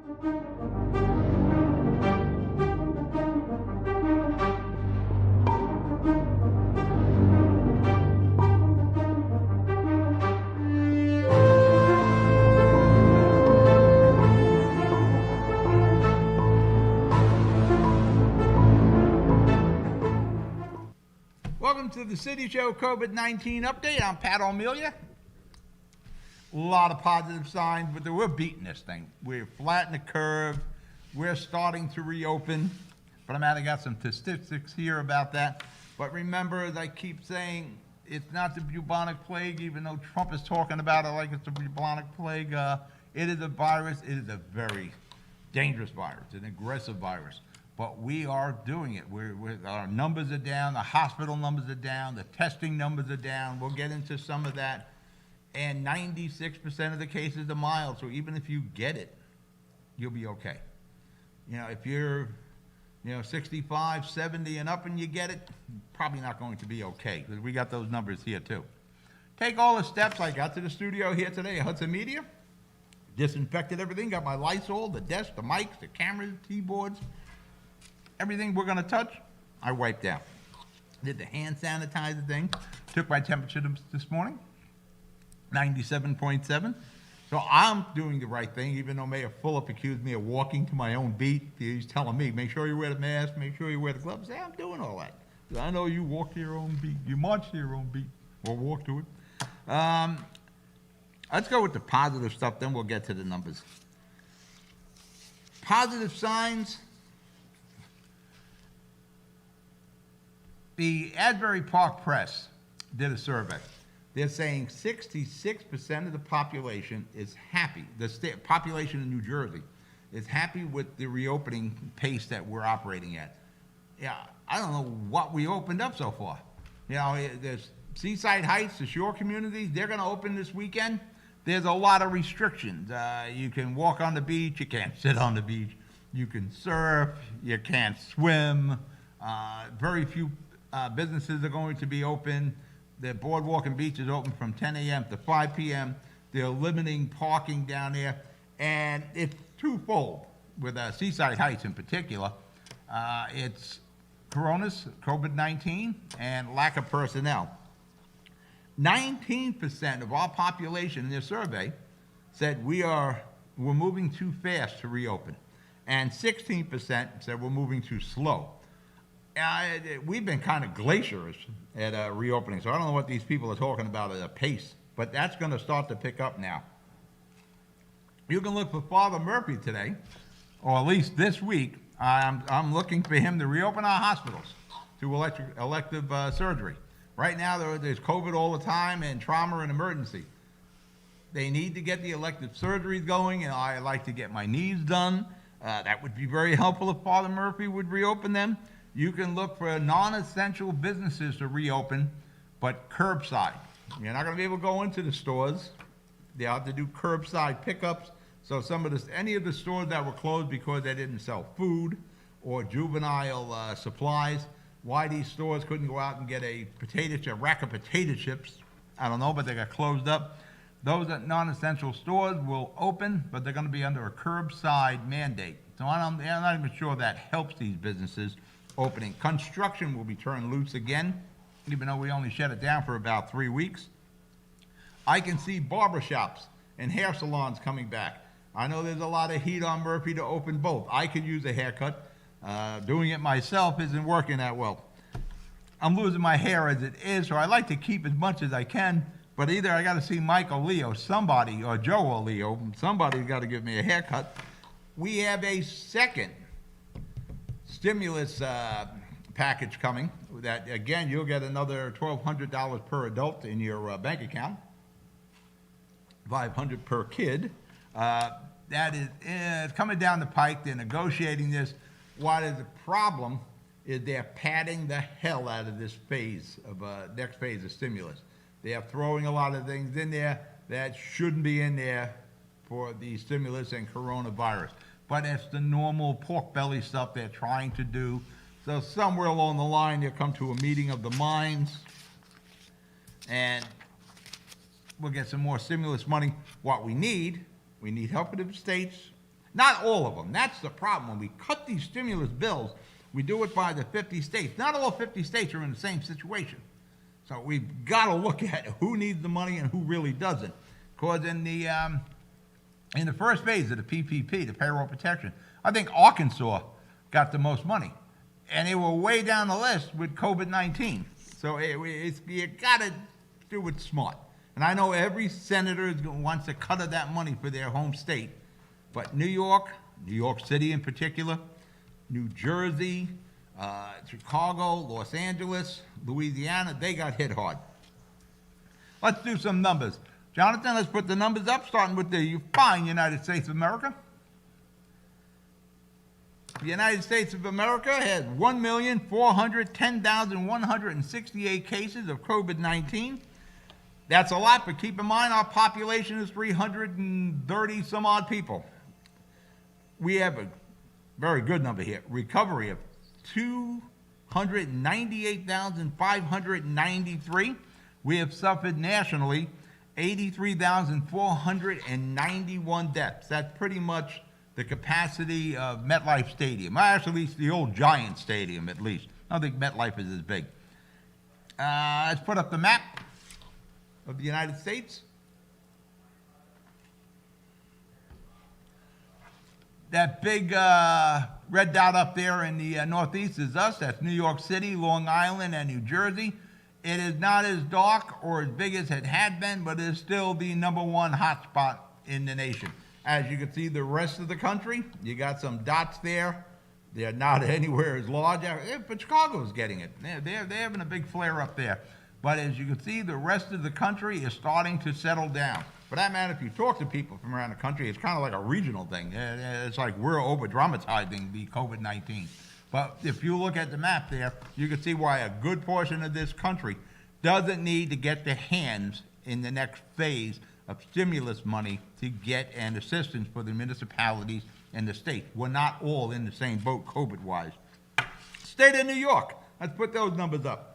Welcome to the City Show COVID-19 update. I'm Pat O'Melia. A lot of positive signs, but we're beating this thing. We're flattening the curve. We're starting to reopen. But I got some statistics here about that. But remember, as I keep saying, it's not the bubonic plague, even though Trump is talking about it like it's a bubonic plague. It is a virus. It is a very dangerous virus, an aggressive virus. But we are doing it. Our numbers are down, the hospital numbers are down, the testing numbers are down. We'll get into some of that. And 96% of the cases are mild, so even if you get it, you'll be okay. You know, if you're 65, 70 and up and you get it, probably not going to be okay, because we got those numbers here too. Take all the steps. I got to the studio here today at Hudson Media, disinfected everything, got my Lysol, the desk, the mics, the cameras, the keyboards. Everything we're going to touch, I wiped out. Did the hand sanitizer thing. Took my temperature this morning, 97.7. So I'm doing the right thing, even though Mayor Fulop accused me of walking to my own beat. He's telling me, make sure you wear the mask, make sure you wear the gloves. Yeah, I'm doing all that. I know you walk to your own beat. You march to your own beat, or walk to it. Let's go with the positive stuff, then we'll get to the numbers. Positive signs. The Asbury Park Press did a survey. They're saying 66% of the population is happy. The population in New Jersey is happy with the reopening pace that we're operating at. Yeah, I don't know what we opened up so far. You know, there's Seaside Heights, the shore communities, they're going to open this weekend. There's a lot of restrictions. You can walk on the beach, you can't sit on the beach. You can surf, you can't swim. Very few businesses are going to be open. The boardwalk and beach is open from 10 a.m. to 5 p.m. They're limiting parking down there. And it's twofold with Seaside Heights in particular. It's COVID-19, and lack of personnel. 19% of our population in their survey said we're moving too fast to reopen. And 16% said we're moving too slow. We've been kind of glaciers at reopening, so I don't know what these people are talking about at a pace, but that's going to start to pick up now. You can look for Father Murphy today, or at least this week. I'm looking for him to reopen our hospitals to elective surgery. Right now, there's COVID all the time and trauma and emergency. They need to get the elective surgeries going, and I like to get my knees done. That would be very helpful if Father Murphy would reopen them. You can look for non-essential businesses to reopen, but curbside. You're not going to be able to go into the stores. They have to do curbside pickups. So any of the stores that were closed because they didn't sell food or juvenile supplies, why these stores couldn't go out and get a rack of potato chips, I don't know, but they got closed up. Those non-essential stores will open, but they're going to be under a curbside mandate. So I'm not even sure that helps these businesses opening. Construction will be turned loose again, even though we only shut it down for about 3 weeks. I can see barbershops and hair salons coming back. I know there's a lot of heat on Murphy to open both. I could use a haircut. Doing it myself isn't working that well. I'm losing my hair as it is, so I like to keep as much as I can, but either I got to see Mike or Leo, somebody, or Joe or Leo, somebody's got to give me a haircut. We have a second stimulus package coming that, again, you'll get another $1,200 per adult in your bank account, $500 per kid. That is it's coming down the pike. They're negotiating this. What is the problem is they're padding the hell out of this phase of next phase of stimulus. They are throwing a lot of things in there that shouldn't be in there for the stimulus and coronavirus. But it's the normal pork belly stuff they're trying to do. So somewhere along the line, they'll come to a meeting of the minds, and we'll get some more stimulus money. What we need help in the states. Not all of them. That's the problem. When we cut these stimulus bills, we do it by the 50 states. Not all 50 states are in the same situation. So we've got to look at who needs the money and who really doesn't. Because in the first phase of the PPP, the payroll protection, I think Arkansas got the most money. And they were way down the list with COVID-19. So you got to do it smart. And I know every senator wants to cut of that money for their home state. But New York City in particular, New Jersey, Chicago, Los Angeles, Louisiana, they got hit hard. Let's do some numbers. Jonathan, let's put the numbers up, starting with the fine United States of America. The United States of America has 1,410,168 cases of COVID-19. That's a lot, but keep in mind our population is 330 some odd people. We have a very good number here. Recovery of 298,593. We have suffered nationally 83,491 deaths. That's pretty much the capacity of MetLife Stadium. Actually, it's the old Giant Stadium, at least. I don't think MetLife is as big. Let's put up the map of the United States. That big red dot up there in the northeast is us. That's New York City, Long Island, and New Jersey. It is not as dark or as big as it had been, but it is still the #1 hotspot in the nation. As you can see, the rest of the country, you got some dots there. They're not anywhere as large, but Chicago's getting it. They're having a big flare up there. But as you can see, the rest of the country is starting to settle down. For that matter, if you talk to people from around the country, it's kind of like a regional thing. It's like we're over-dramatizing the COVID-19. But if you look at the map there, you can see why a good portion of this country doesn't need to get their hands in the next phase of stimulus money to get an assistance for the municipalities and the state. We're not all in the same boat COVID-wise. State of New York, let's put those numbers up.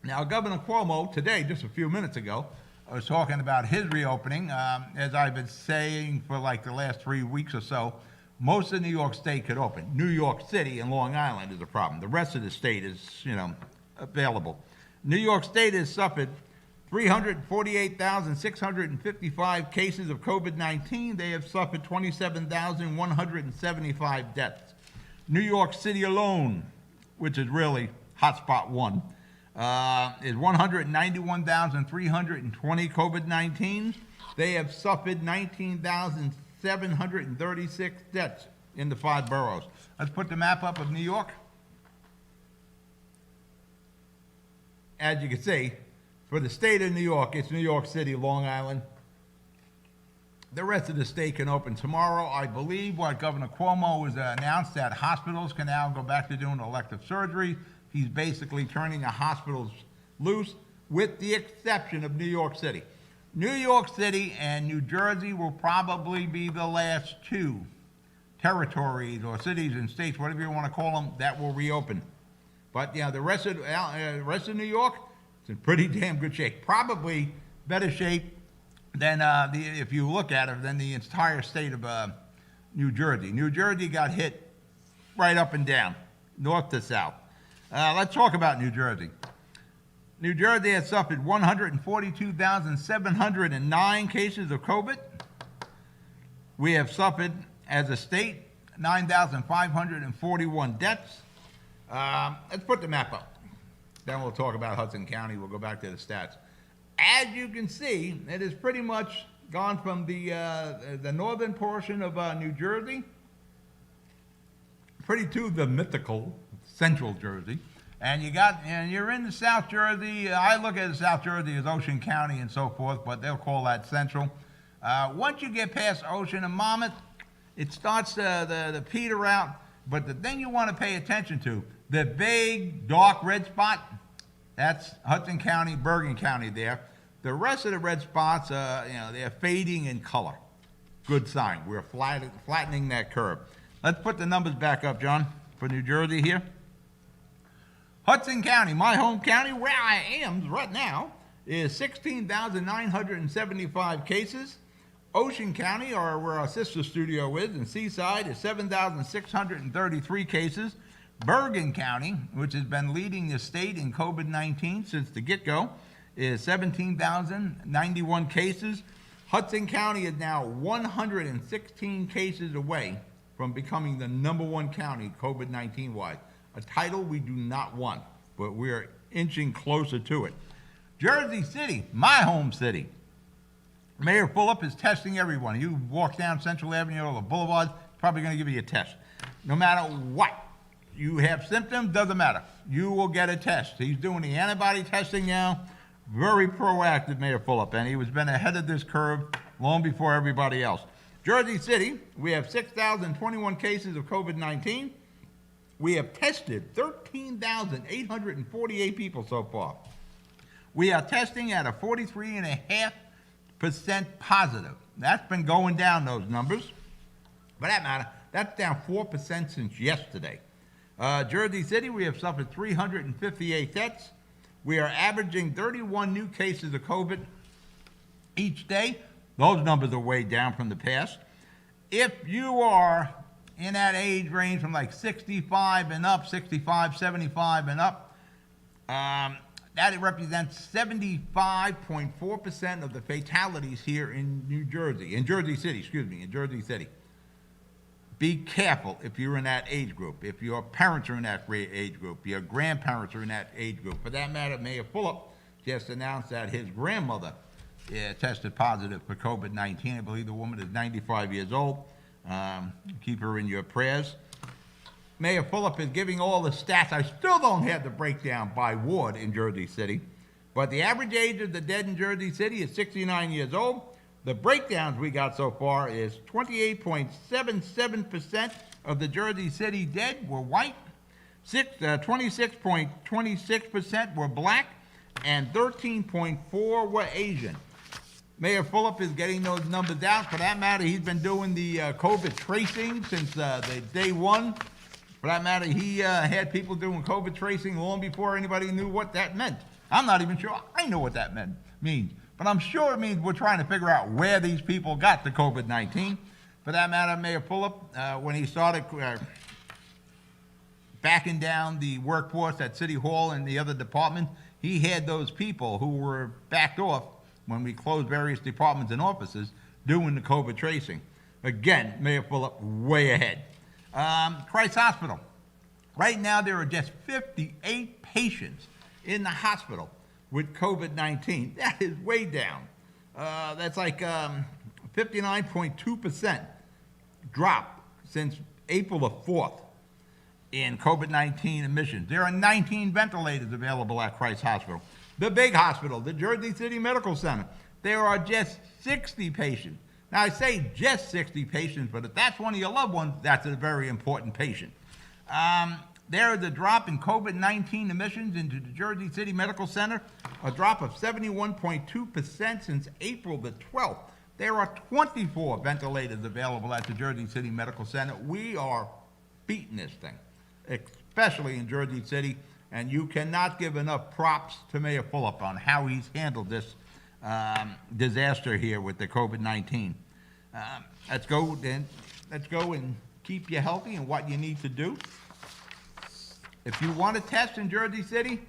Now, Governor Cuomo today, just a few minutes ago, was talking about his reopening. As I've been saying for like the last 3 weeks or so, most of New York State could open. New York City and Long Island is a problem. The rest of the state is, available. New York State has suffered 348,655 cases of COVID-19. They have suffered 27,175 deaths. New York City alone, which is really hotspot 1, is 191,320 COVID-19. They have suffered 19,736 deaths in the 5 boroughs. Let's put the map up of New York. As you can see, for the state of New York, it's New York City, Long Island. The rest of the state can open tomorrow. I believe what Governor Cuomo has announced that hospitals can now go back to doing elective surgery. He's basically turning the hospitals loose, with the exception of New York City. New York City and New Jersey will probably be the last 2 territories or cities and states, whatever you want to call them, that will reopen. But the rest of New York, it's in pretty damn good shape. Probably better shape than if you look at it, than the entire state of New Jersey. New Jersey got hit right up and down, north to south. Let's talk about New Jersey. New Jersey has suffered 142,709 cases of COVID. We have suffered, as a state, 9,541 deaths. Let's put the map up. Then we'll talk about Hudson County. We'll go back to the stats. As you can see, it has pretty much gone from the northern portion of New Jersey pretty to the mythical central Jersey. And you're in the South Jersey. I look at South Jersey as Ocean County and so forth, but they'll call that central. Once you get past Ocean and Monmouth, it starts to peter out. But the thing you want to pay attention to, the big dark red spot, that's Hudson County, Bergen County there. The rest of the red spots, they're fading in color. Good sign. We're flattening that curve. Let's put the numbers back up, John, for New Jersey here. Hudson County, my home county, where I am right now, is 16,975 cases. Ocean County, or where our sister studio is, and Seaside, is 7,633 cases. Bergen County, which has been leading the state in COVID-19 since the get-go, is 17,091 cases. Hudson County is now 116 cases away from becoming the #1 county COVID-19 wise. A title we do not want, but we're inching closer to it. Jersey City, my home city. Mayor Fulop is testing everyone. You walk down Central Avenue or the Boulevard, probably going to give you a test. No matter what, you have symptoms, doesn't matter. You will get a test. He's doing the antibody testing now. Very proactive, Mayor Fulop, and he was been ahead of this curve long before everybody else. Jersey City, we have 6,021 cases of COVID-19. We have tested 13,848 people so far. We are testing at a 43.5% positive. That's been going down, those numbers. For that matter, that's down 4% since yesterday. Jersey City, we have suffered 358 deaths. We are averaging 31 new cases of COVID each day. Those numbers are way down from the past. If you are in that age range from like 65 and up, 65, 75 and up, that represents 75.4% of the fatalities here in Jersey City. Be careful if you're in that age group, if your parents are in that age group, your grandparents are in that age group. For that matter, Mayor Fulop just announced that his grandmother tested positive for COVID-19. I believe the woman is 95 years old. Keep her in your prayers. Mayor Fulop is giving all the stats. I still don't have the breakdown by ward in Jersey City, but the average age of the dead in Jersey City is 69 years old. The breakdowns we got so far is 28.77% of the Jersey City dead were white, 26.26% were black, and 13.4% were Asian. Mayor Fulop is getting those numbers out. For that matter, he's been doing the COVID tracing since the day one. For that matter, he had people doing COVID tracing long before anybody knew what that meant. I'm not even sure I know what that means. But I'm sure it means we're trying to figure out where these people got the COVID-19. For that matter, Mayor Fulop, when he started backing down the workforce at City Hall and the other departments, he had those people who were backed off when we closed various departments and offices doing the COVID tracing. Again, Mayor Fulop way ahead. Christ Hospital. Right now, there are just 58 patients in the hospital with COVID-19. That is way down. That's like 59.2% drop since April the 4th in COVID-19 admissions. There are 19 ventilators available at Christ Hospital. The big hospital, the Jersey City Medical Center, there are just 60 patients. Now, I say just 60 patients, but if that's one of your loved ones, that's a very important patient. There is a drop in COVID-19 admissions into the Jersey City Medical Center, a drop of 71.2% since April the 12th. There are 24 ventilators available at the Jersey City Medical Center. We are beating this thing, especially in Jersey City, and you cannot give enough props to Mayor Fulop on how he's handled this disaster here with the COVID-19. Let's go and keep you healthy and what you need to do. If you want to test in Jersey City,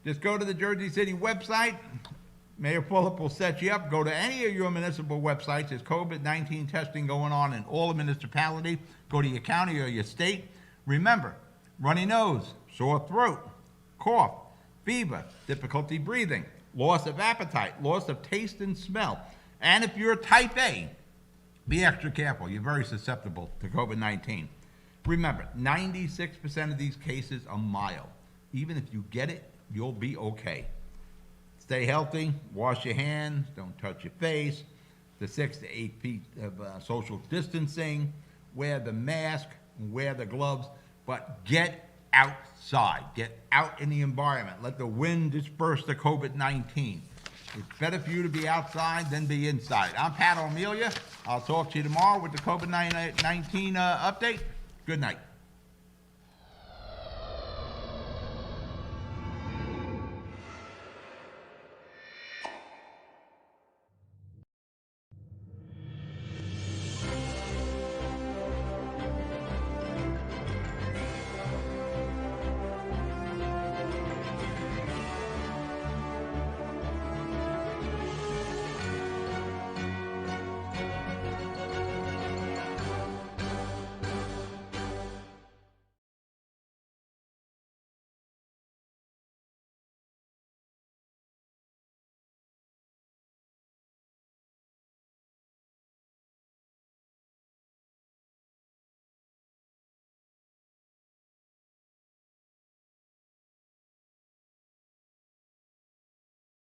just go to the Jersey City website. Mayor Fulop will set you up. Go to any of your municipal websites. There's COVID-19 testing going on in all the municipalities. Go to your county or your state. Remember, runny nose, sore throat, cough, fever, difficulty breathing, loss of appetite, loss of taste and smell. And if you're type A, be extra careful. You're very susceptible to COVID-19. Remember, 96% of these cases are mild. Even if you get it, you'll be okay. Stay healthy, wash your hands, don't touch your face, the 6 to 8 feet of social distancing, wear the mask, wear the gloves, but get outside. Get out in the environment. Let the wind disperse the COVID-19. It's better for you to be outside than be inside. I'm Pat O'Melia. I'll talk to you tomorrow with the COVID-19 update. Good night.